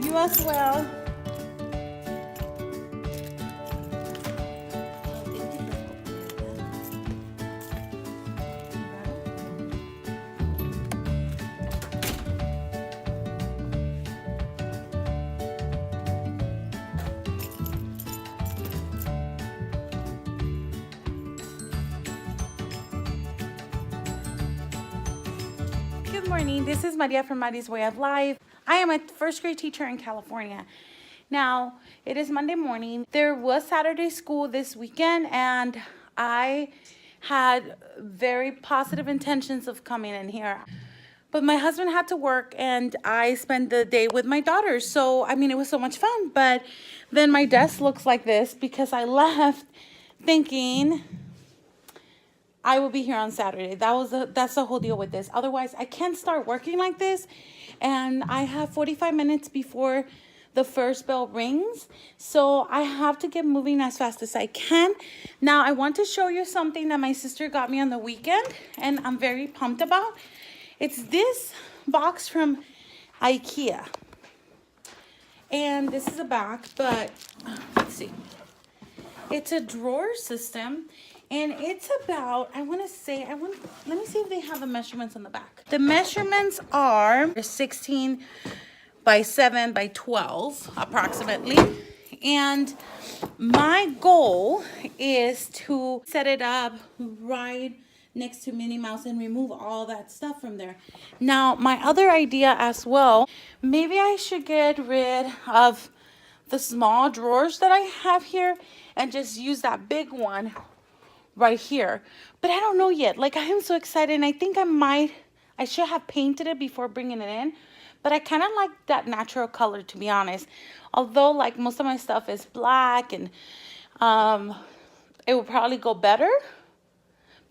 You as well. Good morning. This is Maria from Maria's Way of Life. I am a first grade teacher in California. Now, it is Monday morning. There was Saturday school this weekend, and I had very positive intentions of coming in here. But my husband had to work, and I spent the day with my daughters. So, I mean, it was so much fun. But then my desk looks like this because I left thinking I will be here on Saturday. That's the whole deal with this. Otherwise, I can't start working like this. And I have 45 minutes before the first bell rings. So I have to get moving as fast as I can. Now, I want to show you something that my sister got me on the weekend, and I'm very pumped about. It's this box from IKEA. And this is a back, but let's see. It's a drawer system. And it's about, let me see if they have the measurements on the back. The measurements are 16 by 7 by 12 approximately. And my goal is to set it up right next to Minnie Mouse and remove all that stuff from there. Now, my other idea as well, maybe I should get rid of the small drawers that I have here and just use that big one right here. But I don't know yet. Like, I am so excited, and I think I should have painted it before bringing it in. But I kind of like that natural color, to be honest. Although, like, most of my stuff is black, and it will probably go better.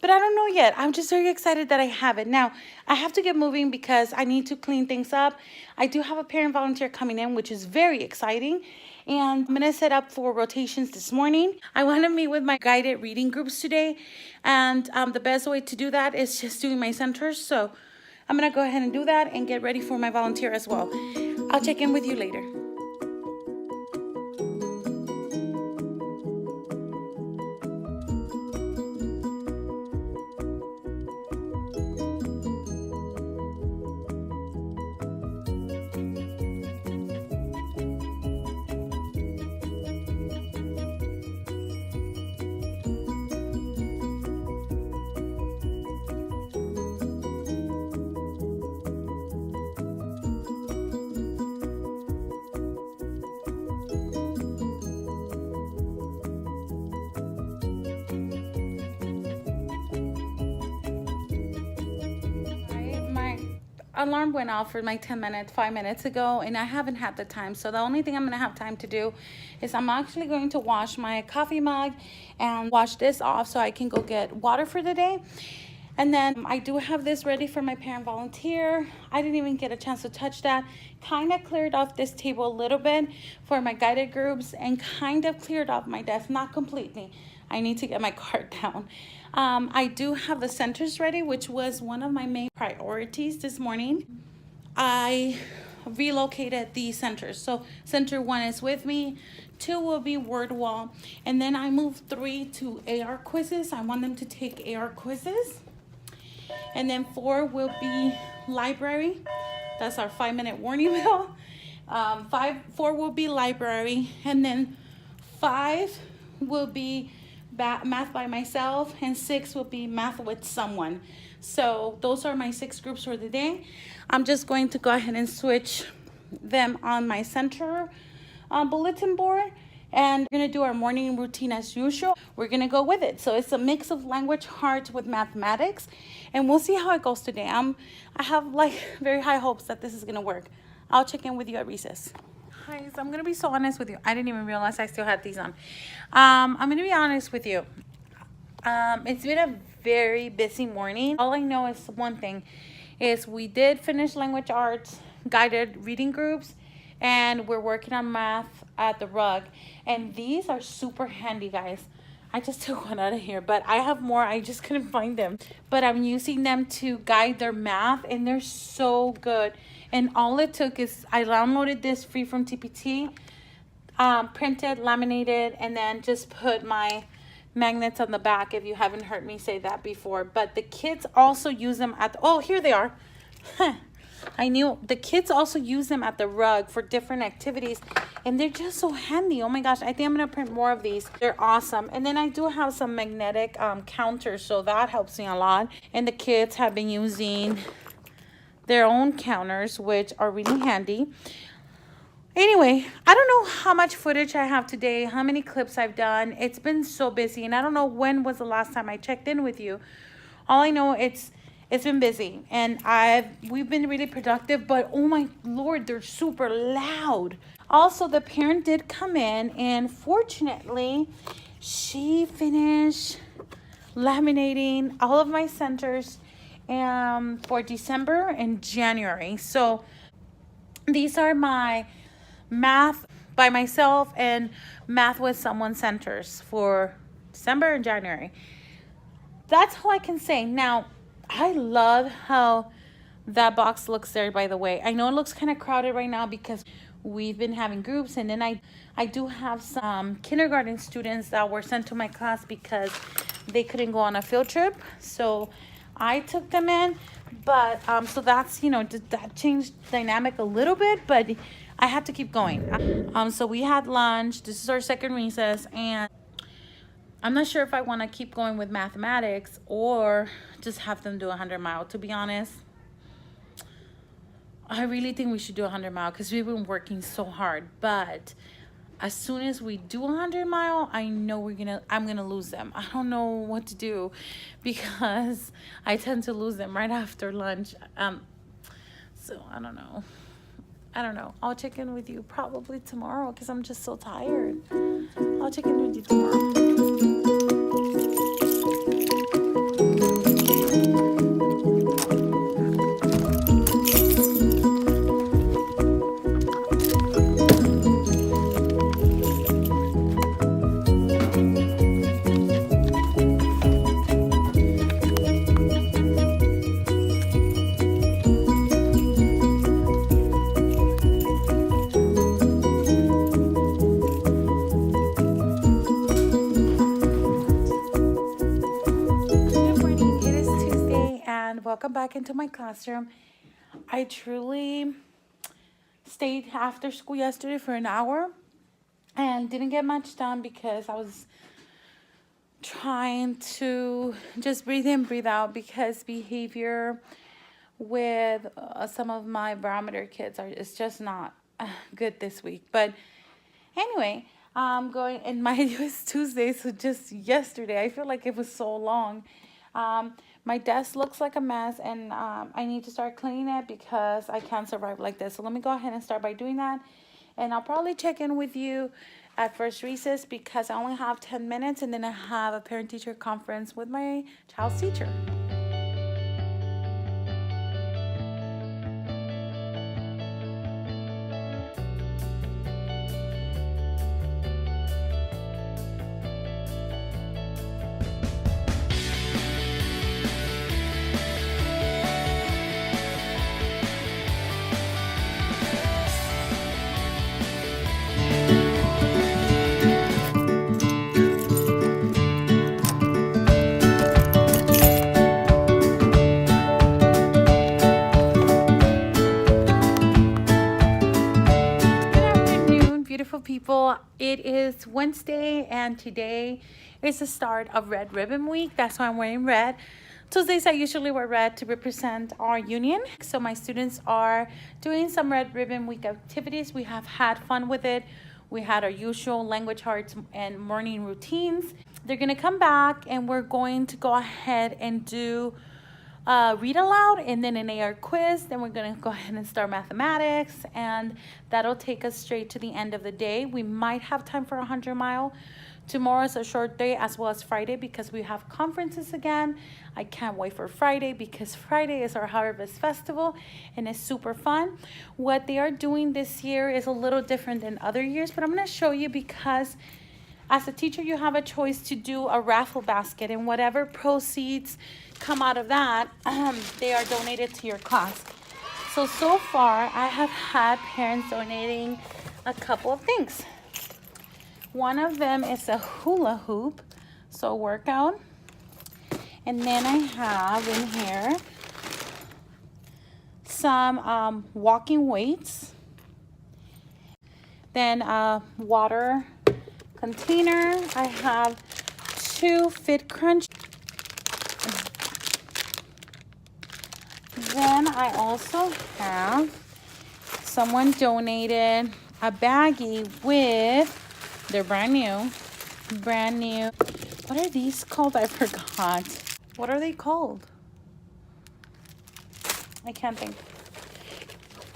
But I don't know yet. I'm just very excited that I have it. Now, I have to get moving because I need to clean things up. I do have a parent volunteer coming in, which is very exciting. And I'm going to set up for rotations this morning. I want to meet with my guided reading groups today. And the best way to do that is just doing my centers. So I'm going to go ahead and do that and get ready for my volunteer as well. I'll check in with you later. Alarm went off for like 5 minutes ago, and I haven't had the time. So the only thing I'm gonna have time to do is I'm actually going to wash my coffee mug and wash this off so I can go get water for the day. And then I do have this ready for my parent volunteer. I didn't even get a chance to touch that. Kind of cleared off this table a little bit for my guided groups and kind of cleared off my desk, not completely. I need to get my cart down. I do have the centers ready, which was one of my main priorities this morning. I relocated the centers. So center 1 is with me, 2 will be word wall, and then I moved 3 to AR quizzes. I want them to take AR quizzes. And then 4 will be library. That's our 5-minute warning bell. 4 will be library, and then 5 will be math by myself, and 6 will be math with someone. So those are my 6 groups for the day. I'm just going to go ahead and switch them on my center bulletin board, and we're gonna do our morning routine as usual. We're gonna go with it. So it's a mix of language arts with mathematics, and we'll see how it goes today. I have like very high hopes that this is gonna work. I'll check in with you at recess. Guys, I'm gonna be so honest with you. I didn't even realize I still had these on. I'm gonna be honest with you. It's been a very busy morning. All I know is one thing, is we did finish language arts guided reading groups, and we're working on math at the rug. And these are super handy, guys. I just took one out of here, but I have more. I just couldn't find them. But I'm using them to guide their math, and they're so good. And all it took is I downloaded this free from TPT, printed, laminated, and then just put my magnets on the back, if you haven't heard me say that before. But the kids also use them at the, oh, here they are. I knew the kids also use them at the rug for different activities, and they're just so handy. Oh my gosh, I think I'm gonna print more of these. They're awesome. And then I do have some magnetic counters, so that helps me a lot. And the kids have been using their own counters, which are really handy. Anyway, I don't know how much footage I have today, how many clips I've done. It's been so busy, and I don't know when was the last time I checked in with you. All I know, it's been busy, and we've been really productive, but oh my Lord, they're super loud. Also, the parent did come in, and fortunately, she finished laminating all of my centers for December and January. So these are my math by myself and math with someone centers for December and January. That's all I can say. Now, I love how that box looks there, by the way. I know it looks kind of crowded right now because we've been having groups, and then I do have some kindergarten students that were sent to my class because they couldn't go on a field trip. So I took them in, but so that's, you know, that changed dynamic a little bit, but I had to keep going. So we had lunch. This is our second recess, and I'm not sure if I want to keep going with mathematics or just have them do 100-mile. To be honest, I really think we should do 100-mile because we've been working so hard. But as soon as we do 100-mile, I know I'm gonna lose them. I don't know what to do because I tend to lose them right after lunch. So I don't know. I'll check in with you probably tomorrow because I'm just so tired. I'll check in with you tomorrow. Welcome back into my classroom. I truly stayed after school yesterday for an hour and didn't get much done because I was trying to just breathe in, breathe out, because behavior with some of my barometer kids is just not good this week. But anyway, I'm going, and it was Tuesday, so just yesterday, I feel like it was so long. My desk looks like a mess, and I need to start cleaning it because I can't survive like this. So let me go ahead and start by doing that. And I'll probably check in with you at first recess because I only have 10 minutes, and then I have a parent-teacher conference with my child's teacher. People, it is Wednesday, and today is the start of Red Ribbon Week. That's why I'm wearing red. Tuesdays I usually wear red to represent our union. So my students are doing some Red Ribbon Week activities. We have had fun with it. We had our usual language arts and morning routines. They're gonna come back, and we're going to go ahead and do read aloud and then an AR quiz. Then we're going to go ahead and start mathematics, and that'll take us straight to the end of the day. We might have time for 100-mile. Tomorrow is a short day, as well as Friday, because we have conferences again. I can't wait for Friday because Friday is our Harvest Festival, and it's super fun. What they are doing this year is a little different than other years, but I'm going to show you because As a teacher, you have a choice to do a raffle basket, and whatever proceeds come out of that, they are donated to your class. So far, I have had parents donating a couple of things. One of them is a hula hoop, so workout. And then I have in here some walking weights. Then a water container. I have 2 Fit Crunch. Then I also have someone donated a baggie with, they're brand new. What are these called? I forgot. What are they called? I can't think.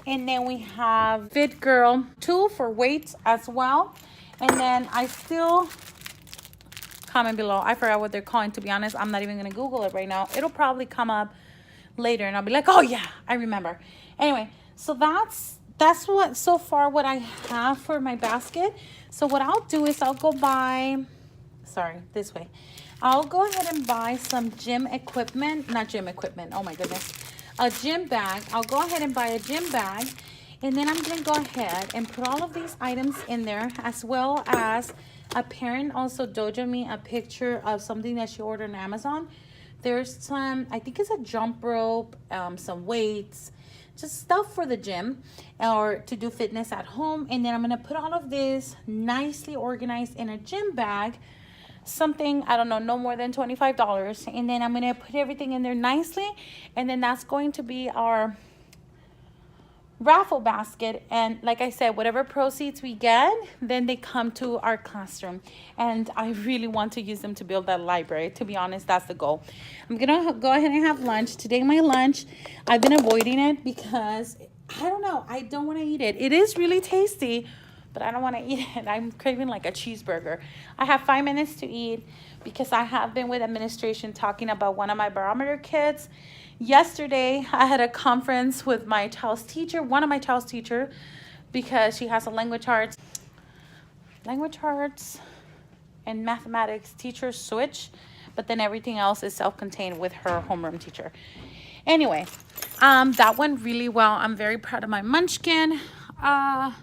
And then we have Fit Girl tool for weights as well. And then I still, comment below. I forgot what they're calling, to be honest. I'm not even going to Google it right now. It'll probably come up later and I'll be like, oh yeah, I remember. Anyway, so that's what so far what I have for my basket. So what I'll do is I'll go buy, this way. I'll go ahead and buy some gym equipment, not gym equipment, oh my goodness, a gym bag. I'll go ahead and buy a gym bag, and then I'm gonna go ahead and put all of these items in there, as well as a parent also dojoed me a picture of something that she ordered on Amazon. There's some, I think it's a jump rope, some weights, just stuff for the gym or to do fitness at home. And then I'm gonna put all of this nicely organized in a gym bag, something, I don't know, no more than $25. And then I'm gonna put everything in there nicely. And then that's going to be our raffle basket. And like I said, whatever proceeds we get, then they come to our classroom, and I really want to use them to build that library. To be honest, that's the goal. I'm gonna go ahead and have lunch today. My lunch, I've been avoiding it because I don't know, I don't want to eat it. It is really tasty, but I don't want to eat it. I'm craving like a cheeseburger. I have 5 minutes to eat because I have been with administration talking about one of my barometer kids. Yesterday, I had a conference with my child's teacher, one of my child's teacher, because she has a language arts and mathematics teacher switch, but then everything else is self-contained with her homeroom teacher. Anyway, that went really well. I'm very proud of my munchkin. I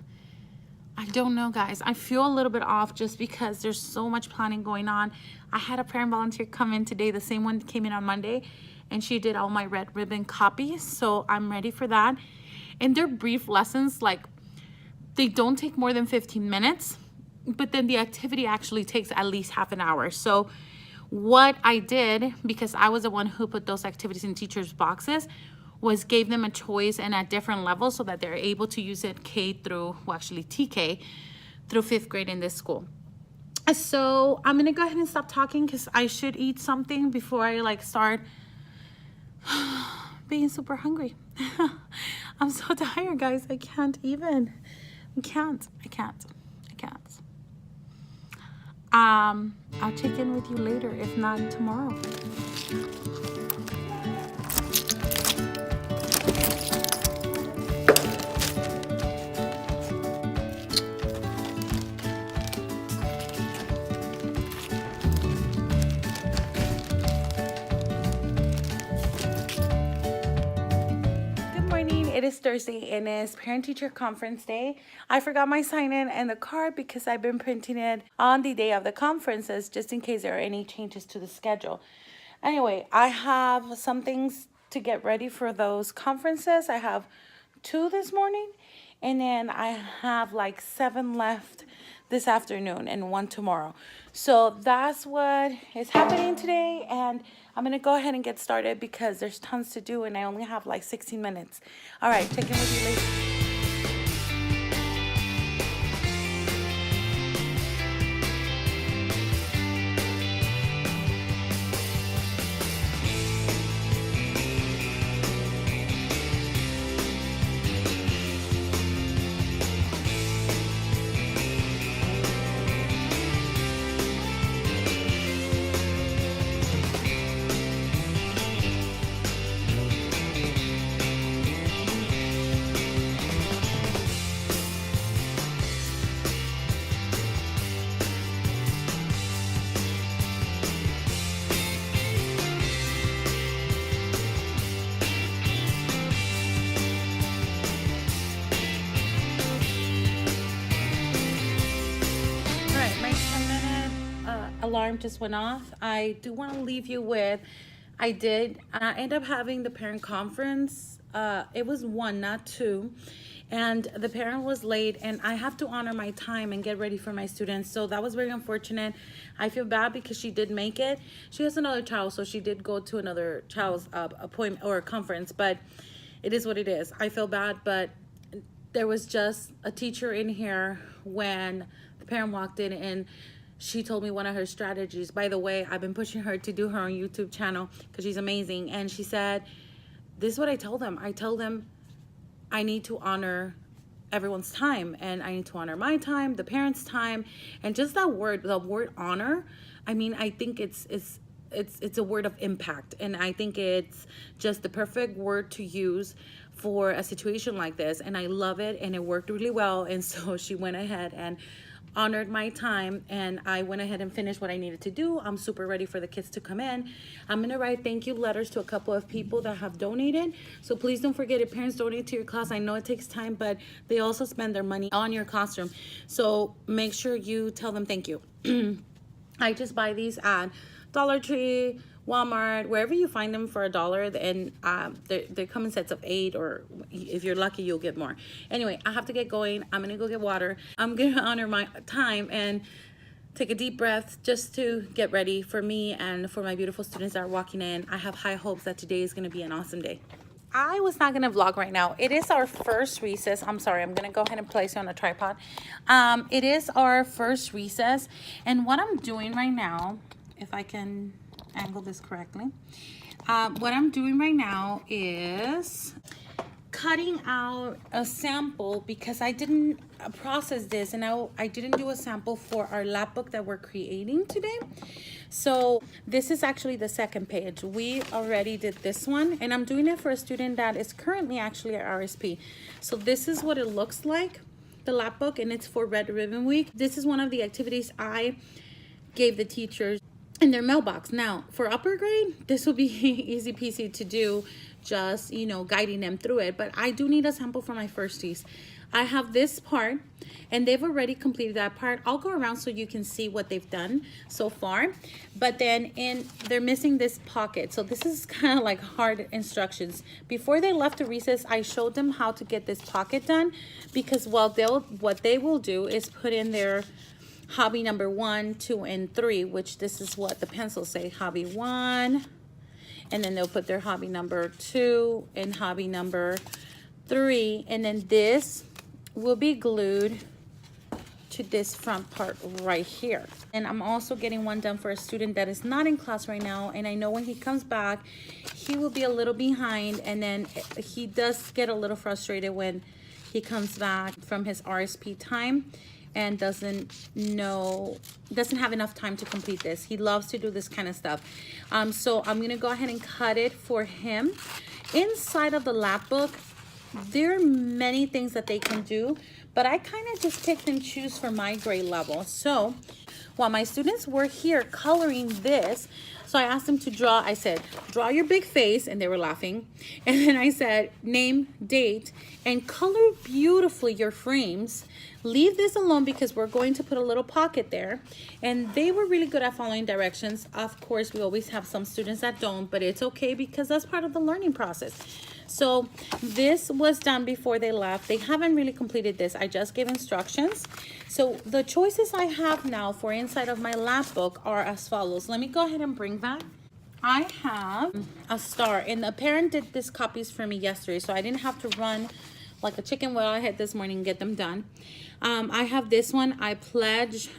don't know, guys. I feel a little bit off just because there's so much planning going on. I had a parent volunteer come in today, the same one that came in on Monday, and she did all my red ribbon copies, so I'm ready for that. And they're brief lessons, like they don't take more than 15 minutes, but then the activity actually takes at least half an hour. So what I did, because I was the one who put those activities in teachers' boxes, was gave them a choice and at different levels so that they're able to use it K through, well, actually TK through 5th grade in this school. So I'm gonna go ahead and stop talking because I should eat something before I like start being super hungry. I'm so tired, guys. I can't. I'll check in with you later, if not tomorrow. It is Thursday and it's parent-teacher conference day. I forgot my sign-in and the card because I've been printing it on the day of the conferences just in case there are any changes to the schedule. Anyway, I have some things to get ready for those conferences. I have 2 this morning, and then I have like 7 left this afternoon and 1 tomorrow. So that's what is happening today, and I'm gonna go ahead and get started because there's tons to do and I only have like 16 minutes. All right, check in with you later. alarm just went off, I do want to leave you with, I end up having the parent conference. It was one, not two. And the parent was late, and I have to honor my time and get ready for my students. So that was very unfortunate. I feel bad because she did make it. She has another child, so she did go to another child's appointment or conference, but it is what it is. I feel bad, but there was just a teacher in here when the parent walked in, and she told me one of her strategies. By the way, I've been pushing her to do her own YouTube channel because she's amazing. And she said, this is what I tell them. I tell them I need to honor everyone's time, and I need to honor my time, the parents' time, and just that word, the word honor. I mean, I think it's a word of impact, and I think it's just the perfect word to use for a situation like this. And I love it, and it worked really well. And so she went ahead and honored my time, and I went ahead and finished what I needed to do. I'm super ready for the kids to come in. I'm gonna write thank you letters to a couple of people that have donated. So please don't forget, if parents donate to your class, I know it takes time, but they also spend their money on your classroom. So make sure you tell them thank you. I just buy these at Dollar Tree, Walmart, wherever you find them for $1, and they come in sets of 8, or if you're lucky, you'll get more. Anyway, I have to get going. I'm gonna go get water. I'm gonna honor my time and take a deep breath just to get ready for me and for my beautiful students that are walking in. I have high hopes that today is gonna be an awesome day. I was not gonna vlog right now. It is our first recess. I'm sorry, I'm gonna go ahead and place it on a tripod. It is our first recess, and what I'm doing right now, if I can angle this correctly, what I'm doing right now is cutting out a sample because I didn't process this, and I didn't do a sample for our lap book that we're creating today. So this is actually the second page. We already did this one, and I'm doing it for a student that is currently actually at RSP. So this is what it looks like, the lap book, and it's for Red Ribbon Week. This is one of the activities I gave the teachers in their mailbox. Now for upper grade, this will be easy peasy to do, just, you know, guiding them through it. But I do need a sample for my firsties. I have this part, and they've already completed that part. I'll go around so you can see what they've done so far. But then they're missing this pocket. So this is kind of like hard instructions. Before they left the recess, I showed them how to get this pocket done, because what they will do is put in their hobby number 1, 2, and 3, which this is what the pencils say, hobby 1, and then they'll put their hobby number 2 and hobby number 3, and then this will be glued to this front part right here. And I'm also getting one done for a student that is not in class right now, and I know when he comes back, he will be a little behind, and then he does get a little frustrated when he comes back from his RSP time and doesn't have enough time to complete this. He loves to do this kind of stuff. So I'm gonna go ahead and cut it for him. Inside of the lap book, there are many things that they can do, but I kind of just pick and choose for my grade level. So while my students were here coloring this, so I asked them to draw. I said, draw your big face, and they were laughing. And then I said, name, date, and color beautifully your frames. Leave this alone because we're going to put a little pocket there. And they were really good at following directions. Of course, we always have some students that don't, but it's okay because that's part of the learning process. So this was done before they left. They haven't really completed this. I just gave instructions. So the choices I have now for inside of my lap book are as follows. Let me go ahead and bring that. I have a star, and the parent did these copies for me yesterday, so I didn't have to run like a chicken without a head this morning and get them done. I have this one. I pledge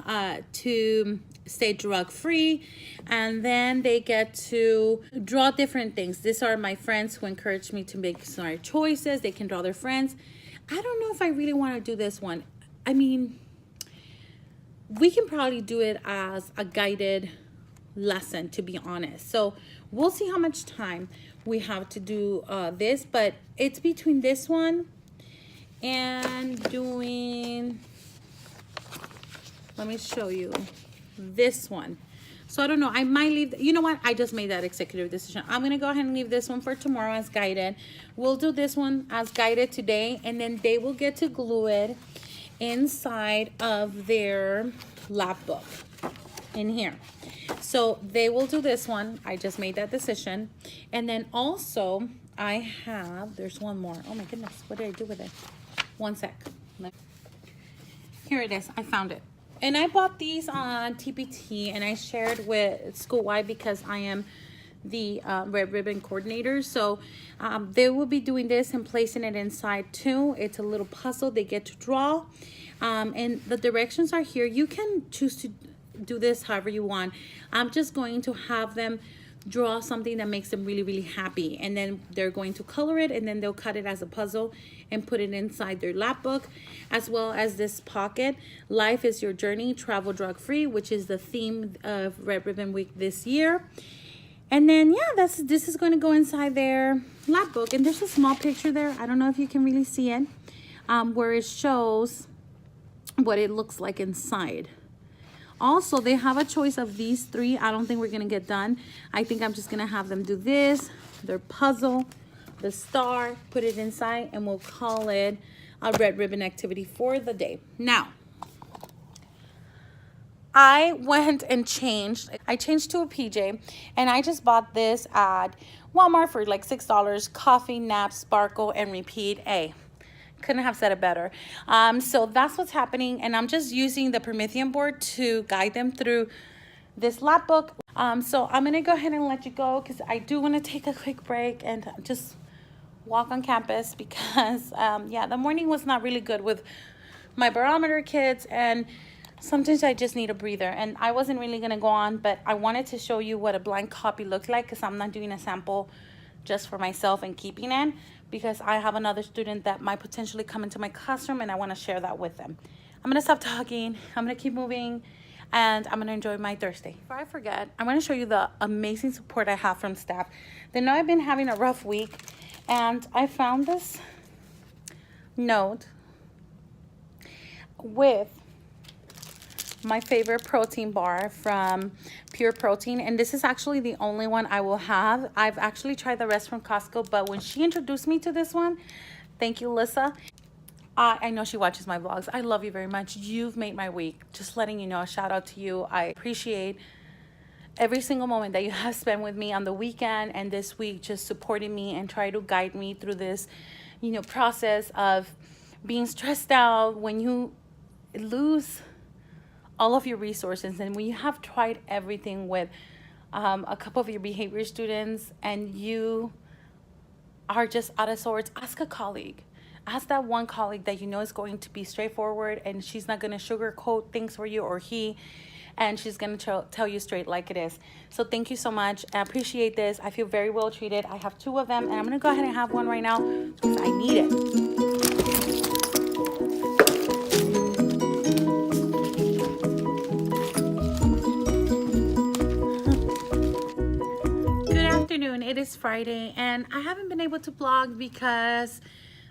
to stay drug-free, and then they get to draw different things. These are my friends who encouraged me to make smart choices. They can draw their friends. I don't know if I really want to do this one. I mean, we can probably do it as a guided lesson, to be honest. So we'll see how much time we have to do this, but it's between this one and doing, let me show you this one. So I don't know, I might leave, you know what, I just made that executive decision. I'm gonna go ahead and leave this one for tomorrow as guided. We'll do this one as guided today, and then they will get to glue it inside of their lap book in here. So they will do this one. I just made that decision. And then also I have, there's one more. Oh my goodness, what did I do with it? One sec. Here it is. I found it. And I bought these on TPT and I shared with school-wide because I am the Red Ribbon coordinator. So they will be doing this and placing it inside too. It's a little puzzle they get to draw. And the directions are here. You can choose to do this however you want. I'm just going to have them draw something that makes them really, really happy. And then they're going to color it and then they'll cut it as a puzzle and put it inside their lap book, as well as this pocket. Life is your journey, travel drug free, which is the theme of Red Ribbon Week this year. And then, yeah, this is going to go inside their lap book. And there's a small picture there. I don't know if you can really see it, where it shows what it looks like inside. Also, they have a choice of these three. I don't think we're going to get done. I think I'm just going to have them do this, their puzzle, the star, put it inside, and we'll call it a Red Ribbon activity for the day. Now, I went and changed. I changed to a PJ, and I just bought this at Walmart for like $6. Coffee, nap, sparkle, and repeat. Couldn't have said it better. So that's what's happening, and I'm just using the Promethean board to guide them through this lap book. So I'm gonna go ahead and let you go because I do want to take a quick break and just walk on campus because yeah, the morning was not really good with my barometer kids, and sometimes I just need a breather. And I wasn't really gonna go on, but I wanted to show you what a blank copy looks like because I'm not doing a sample just for myself and keeping it, because I have another student that might potentially come into my classroom and I want to share that with them. I'm going to stop talking. I'm going to keep moving and I'm going to enjoy my Thursday. Before I forget, I'm going to show you the amazing support I have from staff. They know I've been having a rough week, and I found this note with my favorite protein bar from Pure Protein, and this is actually the only one I will have. I've actually tried the rest from Costco, but when she introduced me to this one, thank you, Lissa. I know she watches my vlogs. I love you very much. You've made my week. Just letting you know, a shout out to you. I appreciate every single moment that you have spent with me on the weekend and this week, just supporting me and try to guide me through this, you know, process of being stressed out when you lose all of your resources, and when you have tried everything with a couple of your behavior students and you are just out of sorts. Ask a colleague. Ask that one colleague that you know is going to be straightforward and she's not going to sugarcoat things for you, or he, and she's going to tell you straight like it is. So thank you so much. I appreciate this. I feel very well treated. I have two of them, and I'm going to go ahead and have one right now because I need it. It is Friday and I haven't been able to vlog because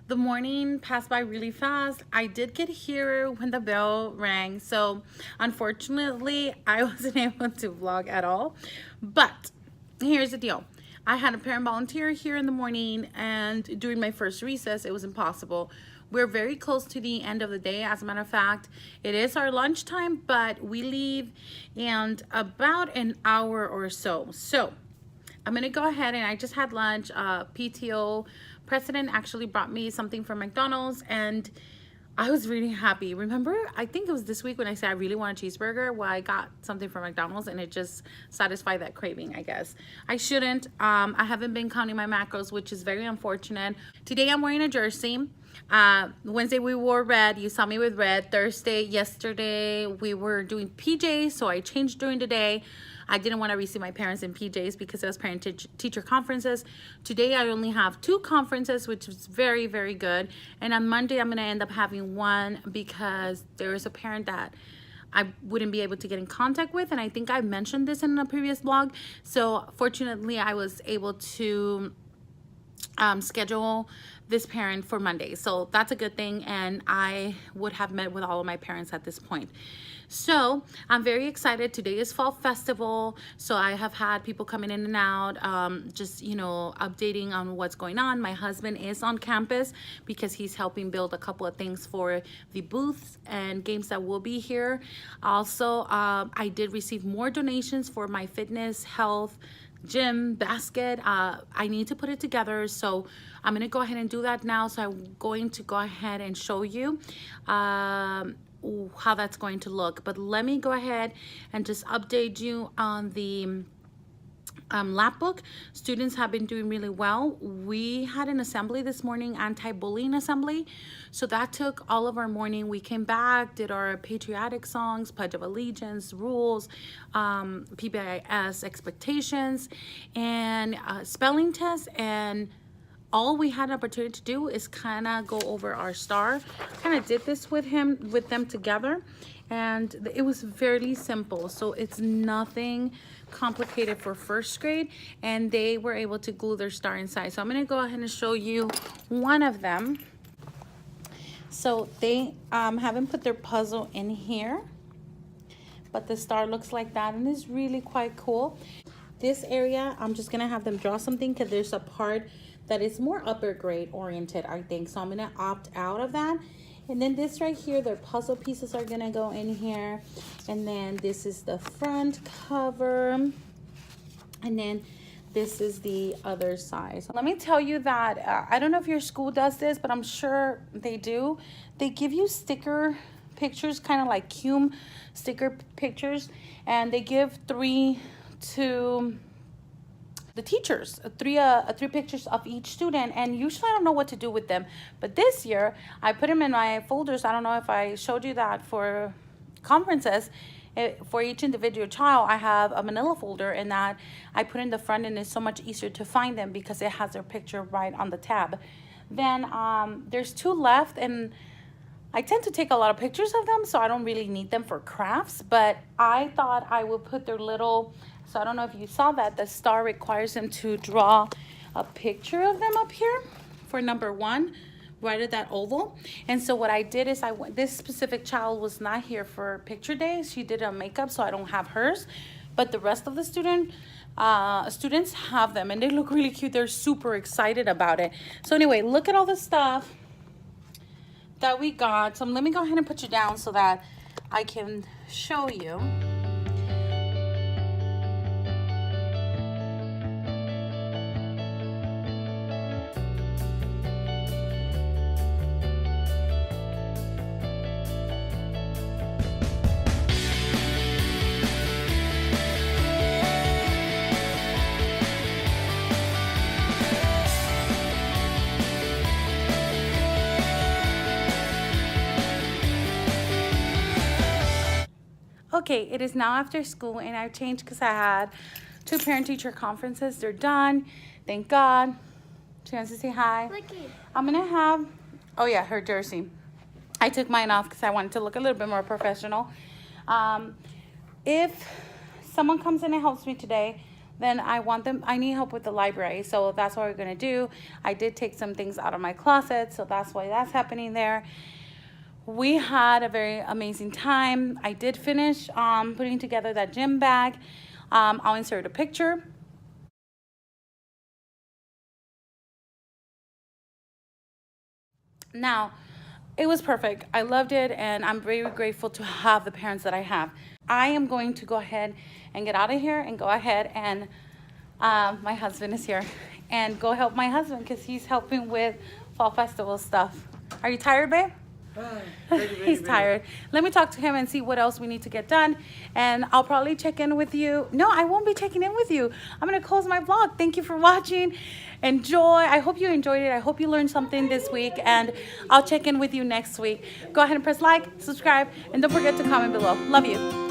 the morning passed by really fast. I did get here when the bell rang, so unfortunately I wasn't able to vlog at all. But here's the deal. I had a parent volunteer here in the morning, and during my first recess it was impossible. We're very close to the end of the day. As a matter of fact, it is our lunchtime, but we leave in about an hour or so. So I'm gonna go ahead, and I just had lunch. PTO president actually brought me something from McDonald's and I was really happy. Remember, I think it was this week when I said I really want a cheeseburger. Well, I got something from McDonald's and it just satisfied that craving, I guess. I shouldn't. I haven't been counting my macros, which is very unfortunate. Today I'm wearing a jersey. Wednesday we wore red. You saw me with red. Thursday, yesterday we were doing PJs, so I changed during the day. I didn't want to receive my parents in PJs because it was parent-teacher conferences. Today I only have 2 conferences, which is very, very good. And on Monday I'm going to end up having one because there is a parent that I wouldn't be able to get in contact with, and I think I mentioned this in a previous vlog. So fortunately I was able to schedule this parent for Monday, so that's a good thing, and I would have met with all of my parents at this point. So I'm very excited. Today is Fall Festival. So I have had people coming in and out, just, you know, updating on what's going on. My husband is on campus because he's helping build a couple of things for the booths and games that will be here. Also, I did receive more donations for my fitness, health, gym basket. I need to put it together, so I'm gonna go ahead and do that now. So I'm going to go ahead and show you how that's going to look. But let me go ahead and just update you on the lap book. Students have been doing really well. We had an assembly this morning, anti-bullying assembly. So that took all of our morning. We came back, did our patriotic songs, Pledge of Allegiance, rules, PBIS expectations, and spelling tests. And all we had an opportunity to do is kind of go over our star. Kind of did this with them together, and it was fairly simple. So it's nothing complicated for first grade, and they were able to glue their star inside. So I'm going to go ahead and show you one of them. So they haven't put their puzzle in here, but the star looks like that, and it's really quite cool. This area, I'm just going to have them draw something because there's a part that is more upper grade oriented, I think. So I'm gonna opt out of that. And then this right here, their puzzle pieces are gonna go in here. And then this is the front cover. And then this is the other side. So let me tell you that, I don't know if your school does this, but I'm sure they do. They give you sticker pictures, kind of like Cume sticker pictures. And they give 3 to the teachers, three pictures of each student, and usually I don't know what to do with them. But this year I put them in my folders. I don't know if I showed you that for conferences. For each individual child, I have a manila folder, and that I put in the front, and it's so much easier to find them because it has their picture right on the tab. Then there's 2 left, and I tend to take a lot of pictures of them, so I don't really need them for crafts, but I thought I would put their little, so I don't know if you saw that, the star requires them to draw a picture of them up here for number 1, right at that oval. And so what I did is this specific child was not here for picture day. She did a makeup, so I don't have hers, but the rest of the students have them, and they look really cute. They're super excited about it. So anyway, look at all the stuff that we got. So let me go ahead and put you down so that I can show you. Okay, it is now after school, and I've changed because I had 2 parent-teacher conferences. They're done, thank God. She wants to say hi. I'm gonna have, oh yeah, her jersey. I took mine off because I wanted to look a little bit more professional. If someone comes in and helps me today, then I need help with the library. So that's what we're gonna do. I did take some things out of my closet, so that's why that's happening there. We had a very amazing time. I did finish putting together that gym bag. I'll insert a picture. Now, it was perfect. I loved it, and I'm very grateful to have the parents that I have. I am going to go ahead and get out of here and go ahead and my husband is here, and go help my husband because he's helping with Fall Festival stuff. Are you tired, babe? He's tired. Let me talk to him and see what else we need to get done, and I'll probably check in with you. No, I won't be checking in with you. I'm gonna close my vlog. Thank you for watching. Enjoy. I hope you enjoyed it. I hope you learned something this week, and I'll check in with you next week. Go ahead and press like, subscribe, and don't forget to comment below. Love you.